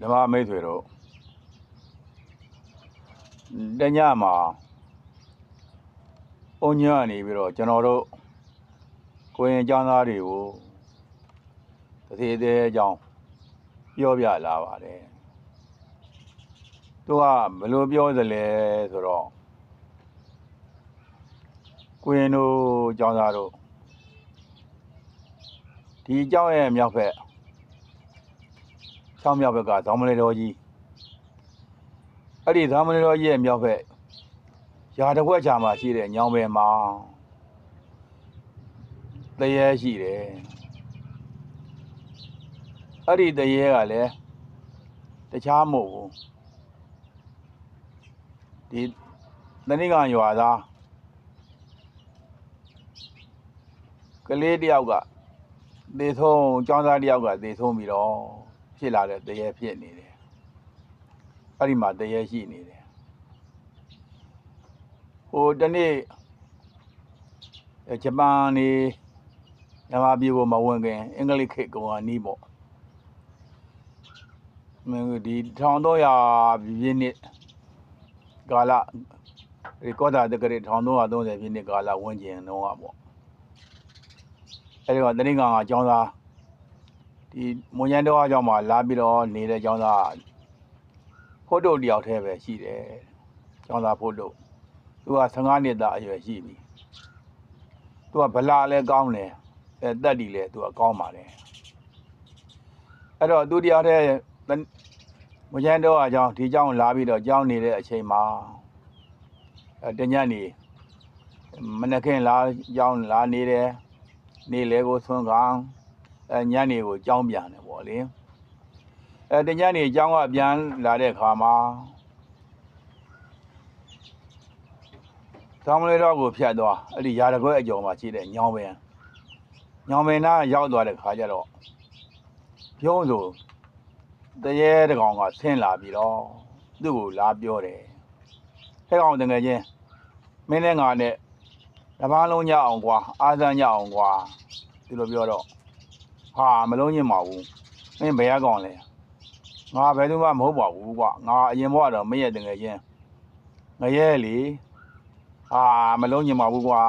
ဓမ္မမိတ်ဆွေတို့တညမှာအုံညံ့နေပြီးတော့ကျွန်တော်တို့ကိုရင်ကျောင်းသားတွေကိုတစ်သေးသေးအကြောင်းပြောပြလာပါတယ်သူကဘယ်လိုပြောသလဲဆိုတော့ကိုရင်တို့ကျောင်းသားတို့ဒီကျောင်းရဲ့မြောက်ဘက်ကျောင်းမြောက်ဘက်ကသောင်းမလေးတော်ကြီးအဲ့ဒီသောင်းမလေးတော်ကြီးရဲ့မြောက်ဘက်ရာတစ်ခွက်ချာမှာရှိတဲ့ညောင်ပင်မှာတရေရှိတယ်အဲ့ဒီတရေကလည်းတခြားမဟုတ်ဘူးဒီတဏိကံရွာသားကလေးတယောက်ကသေဆုံးကျောင်းသားတယောက်ကသေဆုံးပြီးတော့ဖြစ်လာတဲ့တရေဖြစ်နေတယ်အဲ့ဒီမှာတရေရှိနေတယ်ဟိုတနေ့ဂျပန်နေမြန်မာပြည်ကိုမဝင်ခင်အင်္ဂလိပ်ခေတ်ကောင်နီးပေါ့ဒီ1300ပြည့်နှစ်ကာလဒီကောတာတက္ကရာ1330ပြည့်နှစ်ကာလဝင်ကျင်တော့ပေါ့အဲဒီကတဏိကံကကျောင်းသားဒီမွန်ရန်တော်အကြောင်းမှာလာပြီးတော့နေတဲ့ကျောင်းသားဖို့တုတ်တယောက်တည်းပဲရှိတယ်ကျောင်းသားဖို့တုတ်သူက15နှစ်သားအရွယ်ရှိပြီသူကဗလာလဲကောင်းတယ်တက်တီလဲသူကကောင်းပါတယ်အဲ့တော့သူတယောက်တည်းမရန်တော့အကြောင်းဒီကျောင်းလာပြီးတော့ကျောင်းနေတဲ့အချိန်မှာတညနေမနက်ခင်းလာကျောင်းလာနေတယ်နေလေကိုဆွမ်းကောင်ညနေကိုကျောင်းပြန်တယ်ပေါ့လေတညနေကျောင်းကပြန်လာတဲ့ခါမှာသောင်းမလေးတော်ကိုဖြတ်သွားအဲ့ဒီရာတကွဲအကျော်မှာရှိတဲ့ညောင်ပင်နာရောက်သွားတဲ့ခါကျတော့ပြုံးဆိုတရေတကောင်ကဆင်းလာပြီးတော့သူ့ကိုလာပြောတယ်ဟဲ့ကောင်တကယ်ချင်းမင်းနဲ့ငါနဲ့တပားလုံးညအောင်ကွာအာဇန်ညအောင်ကွာဒီလိုပြောတော့ဟာမလုံးညင်ပါဘူးမင်းဘယ်ကောင်လဲငါဘယ်သူမှမဟုတ်ပါဘူးကွာငါအရင်ဘဝတော့မရက်တကယ်ချင်းငရဲလေဟာမလုံးညင်ပါဘူးကွာ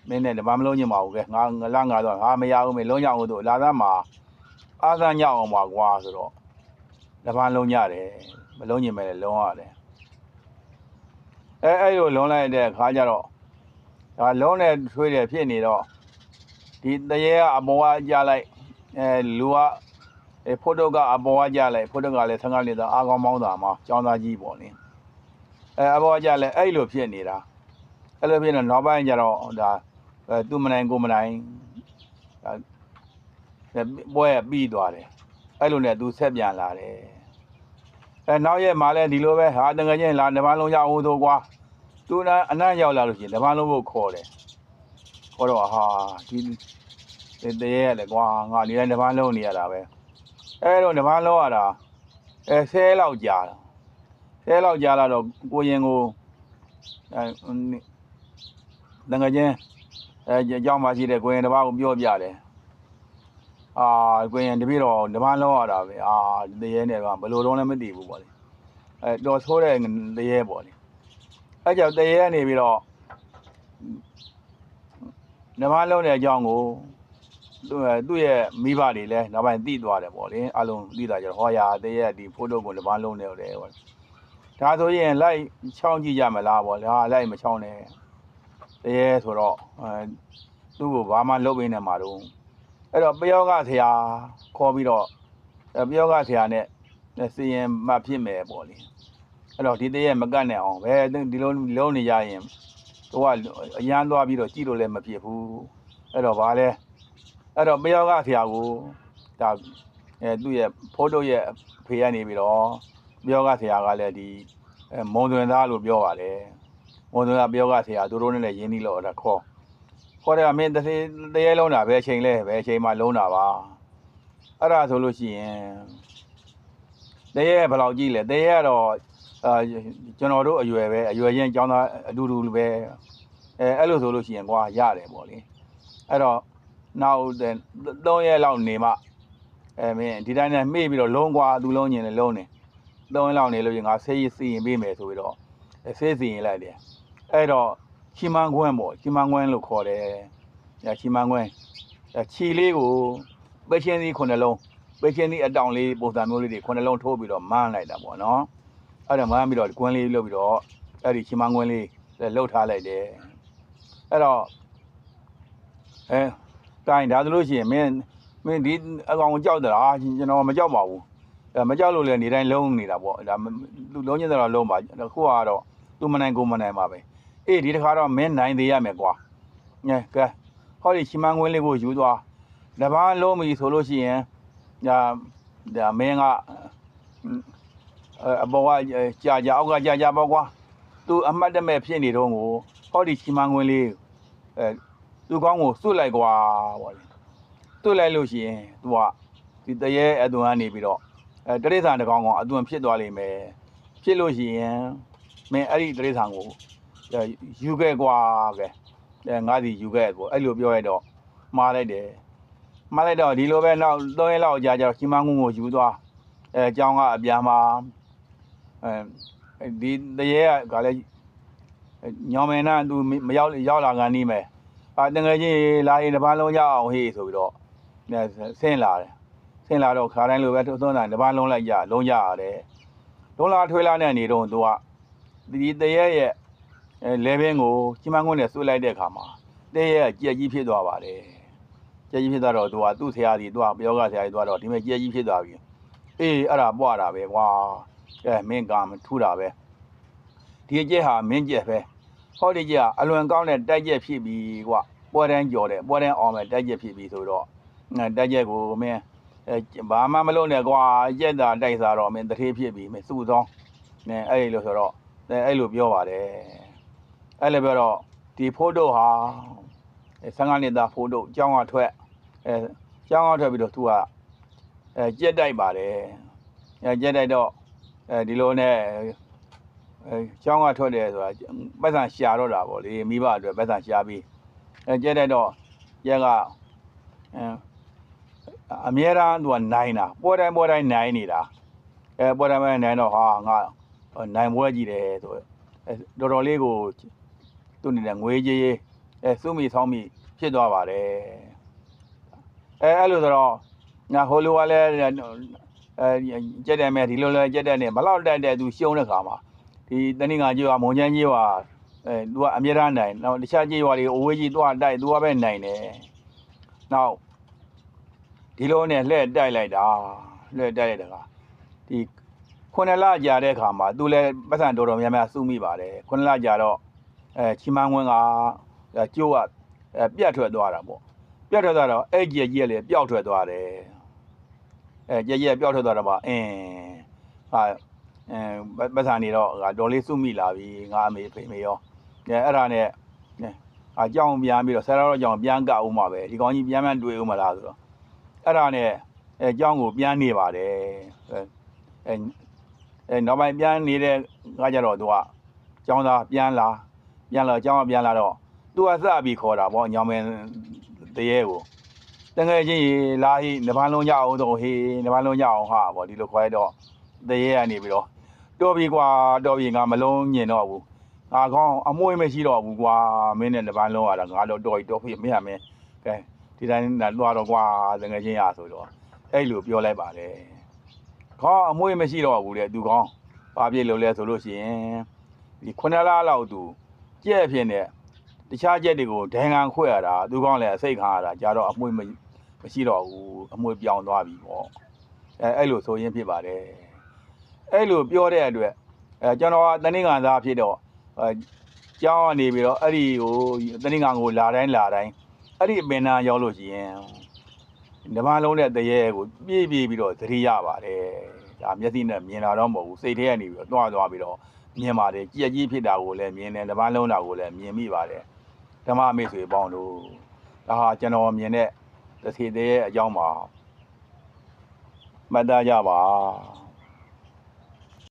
မင်းနဲ့တပားမလုံးညင်ပါဘူးကဲငါလာငါတော့ငါမရဘူးမင်းလုံးညအောင်တို့လာသားမှာအာဇန်ညအောင်ပါကွာဆိုတော့တပားလုံးညတယ်မလုံးညင်မဲ့လုံးရတယ်အဲ့လိုလုံးလိုက်တဲ့ခါကျတော့ဒါလုံးနဲ့ထွေးတယ်ဖြစ်နေတော့ဒီတရေကအပေါ်ကကြလိုက်လူကဖို့တုတ်ကအပေါ်ကကြလိုက်ဖို့တုတ်ကလည်း15နှစ်သားအာကောင်းမောင်းတာမှာကျောင်းသားကြီးပေါ့လေအပေါ်ကကြလိုက်အဲ့လိုဖြစ်နေတာအဲ့လိုဖြစ်တော့နောက်ပိုင်းကျတော့ဒါသူမနိုင်ကိုမနိုင်ပွဲပြီးသွားတယ်အဲ့လိုနဲ့သူဆက်ပြန်လာတယ်နောက်ရက်မှလည်းဒီလိုပဲဟာတကယ်ချင်းလာဓမ္မလုံးရအောင်ဆိုကွာသူအနံ့ရောက်လာလို့ရှိရင်ဓမ္မလုံးကိုခေါ်တယ်ခေါ်တော့ဟာဒီတရေရတယ်ကွာငါဒီတိုင်းဓမ္မလုံးနေရတာပဲအဲ့တော့ဓမ္မလုံးရတာ10လောက်ကြာတာ10လောက်ကြာလာတော့ကိုရင်ကိုတကယ်ချင်းအကြောင်းမှရှိတဲ့ကိုရင်တစ်ပါးကိုပြောပြတယ်ကိုရင်တပည့်တော်ဓမ္မလုံးရတာပဲတရေနဲ့ကဘယ်လိုလုံးလဲမသိဘူးပေါ့လေတော်ဆိုးတဲ့တရေပေါ့လေအဲ့ကြောင့်တရေကနေပြီးတော့ဓမ္မလုံးတဲ့အကြောင်းကိုသူ့ရဲ့မိဘတွေလည်းနောက်ပိုင်းသိသွားတယ်ပေါ့လေအလုံးသိတာကြတော့ဟောရာတရေဒီဖိုးတုတ်ကိုဓမ္မလုံးနေတယ်ပေါ့ဒါဆိုရင်လိုက်ချောင်းကြည့်ကြမလားပေါ့လေလိုက်မချောင်းနဲ့တရေဆိုတော့သူ့ကိုဘာမှလုပ်ပေးနေမှာတော့အဲ့တော့ပယောဂဆရာခေါ်ပြီးတော့ပယောဂဆရာနဲ့စီရင်မှဖြစ်မယ်ပေါ့လေအဲ့တော့ဒီတရေမကတ်နဲ့အောင်ပဲဒီလိုလုံးနေကြရင်သူကအရန်သွားပြီးတော့ကြည့်လို့လည်းမဖြစ်ဘူးအဲ့တော့ဗာလဲအဲ့တော့ပယောဂဆရာကိုဒါသူ့ရဲ့ဖိုးတုတ်ရဲ့ဖေကနေပြီးတော့ပယောဂဆရာကလည်းဒီမုံသွင်းသားလို့ပြောပါတယ်မုံသွင်းသားပယောဂဆရာသူတို့နဲ့လည်းရင်းနှီးလို့ခေါ်တယ်မင်းတရေလုံးတာပဲအချိန်လဲပဲအချိန်မှလုံးတာပါအဲ့ဒါဆိုလို့ရှိရင်တရေဘယ်လောက်ကြည့်လဲတရေကတော့ကျွန်တော်တို့အရွယ်ပဲအရွယ်ချင်းကျောင်းသားအတူတူပဲအဲ့လိုဆိုလို့ရှိရင်ကွာရတယ်ပေါ့လေအဲ့တော့နောက်3ရက်လောက်နေမှ မင်းဒီတိုင်းနဲ့မေ့ပြီးတော့လုံးကွာသူလုံးညင်လည်းလုံးနေ3လောက်နေလို့ငါဆေးစီရင်ပေးမယ်ဆိုပြီးတော့ဆေးစီရင်လိုက်တယ်အဲ့တော့ချီမန်းကွန်းပေါ့ချီမန်းကွန်းလို့ခေါ်တယ်ချီမန်းကွန်းခြီလေးကိုပဲချင်းစီ9လုံးပဲချင်းစီအတောင်လေးပုံစံမျိုးလေးတွေ9လုံးထိုးပြီးတော့မန်းလိုက်တာပေါ့နော်အဲ့ဒါမန်းပြီးတော့ကွန်းလေးလှုပ်ပြီးတော့အဲ့ဒီချီမန်းကွန်းလေးလှုပ်ထားလိုက်တယ်အဲ့တော့တိုင်းဒါဆိုလို့ရှိရင်မင်းဒီအကောင်ကိုကြောက်သလားကျွန်တော်မကြောက်ပါဘူးမကြောက်လို့လည်းနေတိုင်းလုံးနေတာပေါ့ဒါလူလုံးချင်းတော့လုံးပါခုကတော့သူမနိုင်ကိုမနိုင်ပါပဲအေးဒီတစ်ခါတော့မင်းနိုင်သေးရမယ်ကွာကဲဟောဒီချီမန်းကွင်းလေးကိုယူသွားတပားလုံးပြီဆိုလို့ရှိရင်ဒါမင်းကအပေါ်ကကြာအောက်ကကြာပေါ့ကွာသူအမှတ်တမဲ့ဖြစ်နေတော့ကိုဟောဒီချီမန်းကွင်းလေးသူကောင်းကိုစွတ်လိုက်ကွာပေါ့လေစွတ်လိုက်လို့ရှိရင်သူကဒီတရေအသွင်ကနေပြီးတော့တရိษံတကောင်ကအသွင်ဖြစ်သွားလိမ့်မယ်ဖြစ်လို့ရှိရင်မင်းအဲ့ဒီတရိษံကိုယူခဲ့ကွာကဲငါးစီယူခဲ့ပေါ့အဲ့လိုပြောရတော့မှားလိုက်တယ်မှားလိုက်တော့ဒီလိုပဲနောက်3ရက်လောက်ကြာချီမန်းကွန်းကိုယူသွားအကြောင်းကအပြန်မှာဒီတရေကလည်းညောင်မင်းနဲ့သူမရောက်လာကန်နေမယ်တငယ်ချင်းလာရင်တပန်းလုံးရအောင်ဟေးဆိုပြီးတော့ဆင်းလာတယ်ဆင်းလာတော့ခါတိုင်းလိုပဲသွန်းတိုင်းတပန်းလုံးလိုက်ကြလုံးကြရတယ်လုံးလာထွေးလာနဲ့နေတော့သူကဒီတရေရဲ့လေဘင်းကိုချီမန်းကွန်းနဲ့ဆွလိုက်တဲ့အခါမှာတရေရဲ့ကြက်ကြီးဖြစ်သွားပါတယ်ကြက်ကြီးဖြစ်သွားတော့သူကသူ့ဆရာကြီးသူကပြောကဆရာကြီးသွားတော့ဒီမဲ့ကြက်ကြီးဖြစ်သွားပြီအေးအဲ့ဒါပွားတာပဲကွာမင်းကမထူတာပဲဒီကြက်ဟာမင်းကြက်ပဲဟောဒီကြက်ကအလွန်ကောင်းတဲ့တိုက်ကြက်ဖြစ်ပြီကွာပွဲတန်းကြော်တယ်ပွဲတန်းအောင်မဲ့တိုက်ကြက်ဖြစ်ပြီဆိုတော့တိုက်ကြက်ကိုမင်းဘာမှမလုပ်နဲ့ကွာကြက်တာတိုက်စားတော့မင်းတထေးဖြစ်ပြီမင်းစုသောအဲ့လိုဆိုတော့အဲ့လိုပြောပါတယ်အဲ့လိုပြောတော့ဒီဖိုးတို့ဟာ15နှစ်သားဖိုးတို့အကြောင်းကထွက်အကြောင်းကထွက်ပြီးတော့သူကကြက်တိုက်ပါတယ်ကြက်တိုက်တော့ဒီလိုနဲ့ကျောင်းကထွက်တယ်ဆိုတာပတ်စံရှာတော့တာပေါ့လေမိဘအတွက်ပတ်စံရှာပြီးကြက်တိုက်တော့ကြက်ကအမြဲတမ်းသူကနိုင်တာပွဲတိုင်းနိုင်နေတာပွဲတိုင်းနိုင်တော့ဟာငါနိုင်ပွဲကြည့်တယ်ဆိုတော်တော်လေးကိုသူနေတဲ့ငွေကြီးစုမိဆောင်းမိဖြစ်သွားပါတယ်အဲ့လိုဆိုတော့ငါဟိုလိုကလည်းကြက်တယ်မဲ့ဒီလိုလဲကြက်တယ်နဲ့ဘလောက်တိုက်တဲ့သူရှုံးတဲ့ခါမှာဒီတနင်္ဂနွေကြီးကမုံချမ်းကြီးကသူကအမြဲတမ်းနိုင်နောက်တခြားကြီးရွာတွေအဝေးကြီးသွားတိုက်သူကပဲနိုင်တယ်နောက်ဒီလိုနဲ့လှည့်တိုက်လိုက်တာလှည့်တိုက်လိုက်တဲ့ခါဒီ9လကြာတဲ့ခါမှာသူလည်းပတ်စံတော်များများစုမိပါတယ်9လကြာတော့ချီမန်းကွန်းကကျိုးကပြတ်ထွက်သွားတာပေါ့ပြတ်ထွက်သွားတော့အဲ့ကြက်ကြီးကလည်းပျောက်ထွက်သွားတယ်ကြက်ကြီးပျောက်ထွက်သွားတော့ပါပတ်စံနေတော့တော်လေးစုမိလာပြီငါအမေဖေမေရောအဲ့ဒါနဲ့အကြောင်းပြန်ပြီးတော့ဆရာတော်ကြောင့်ပြန်ကပ်ဦးမှာပဲဒီကောင်ကြီးပြန်တွေ့ဦးမလားဆိုတော့အဲ့ဒါနဲ့အကြောင်းကိုပြန်နေပါတယ်နောက်ပိုင်းပြန်နေတဲ့ငါကြတော့သူကကျောင်းသားပြန်လာကျောင်းကပြန်လာတော့သူကစပြီးခေါ်တာပေါ့ညောင်မင်းတရေကိုတကယ်ချင်းလာဟိနဘာလုံးရအောင်တော့ဟေးနဘာလုံးရအောင်ဟာပေါ့ဒီလိုခေါ်ရတော့တရေကနေပြီးတော့တော်ပြီကွာတော်ပြီငါမလုံးညင်တော့ဘူးငါကောင်းအမွှေးမရှိတော့ဘူးကွာမင်းနဲ့နဘာလုံးရတာငါတော့တော်ပြီတော်ပြီမင်းကမင်းကဲဒီတိုင်းလွှာတော့ကွာတကယ်ချင်းရဆိုတော့အဲ့လိုပြောလိုက်ပါတယ်ခေါင်းအမွှေးမရှိတော့ဘူးတဲ့သူကောင်းဘာပြည့်လို့လဲဆိုလို့ရှိရင်ဒီ9လလောက်သူကြက်ဖြစ်နေတခြားကြက်တွေကိုဒိုင်ငံခွဲရတာသူကောင်းလည်းအစိတ်ခံရတာကြာတော့အမွှေးမရှိတော့ဘူးအမွှေးပြောင်းသွားပြီပေါ့အဲ့လိုဆိုရင်ဖြစ်ပါတယ်အဲ့လိုပြောတဲ့အတွက်ကျွန်တော်ကတနင်္ဂနွေသားဖြစ်တော့ကျောင်းကနေပြီးတော့အဲ့ဒီဟိုတနင်္ဂနွေကိုလာတိုင်းအဲ့ဒီပင်နာရောက်လို့ရှိရင်ဓမ္မလုံးတဲ့တရေကိုပြေးပြီးတော့သတိရပါတယ်ဒါမျက်စိနဲ့မြင်လာတော့မဟုတ်ဘူးစိတ်ထဲကနေပြီးတော့သွားပြီးတော့မြင်ပါတယ်ကြက်ကြီးဖြစ်တာကိုလည်းမြင်တယ်ဓမ္မလုံးတာကိုလည်းမြင်မိပါတယ်ဓမ္မမိတ်ဆွေပေါင်းတို့ဒါဟာကျွန်တော်မြင်တဲ့သတိရဲ့အကြောင်းပါမှတ်သားကြပါ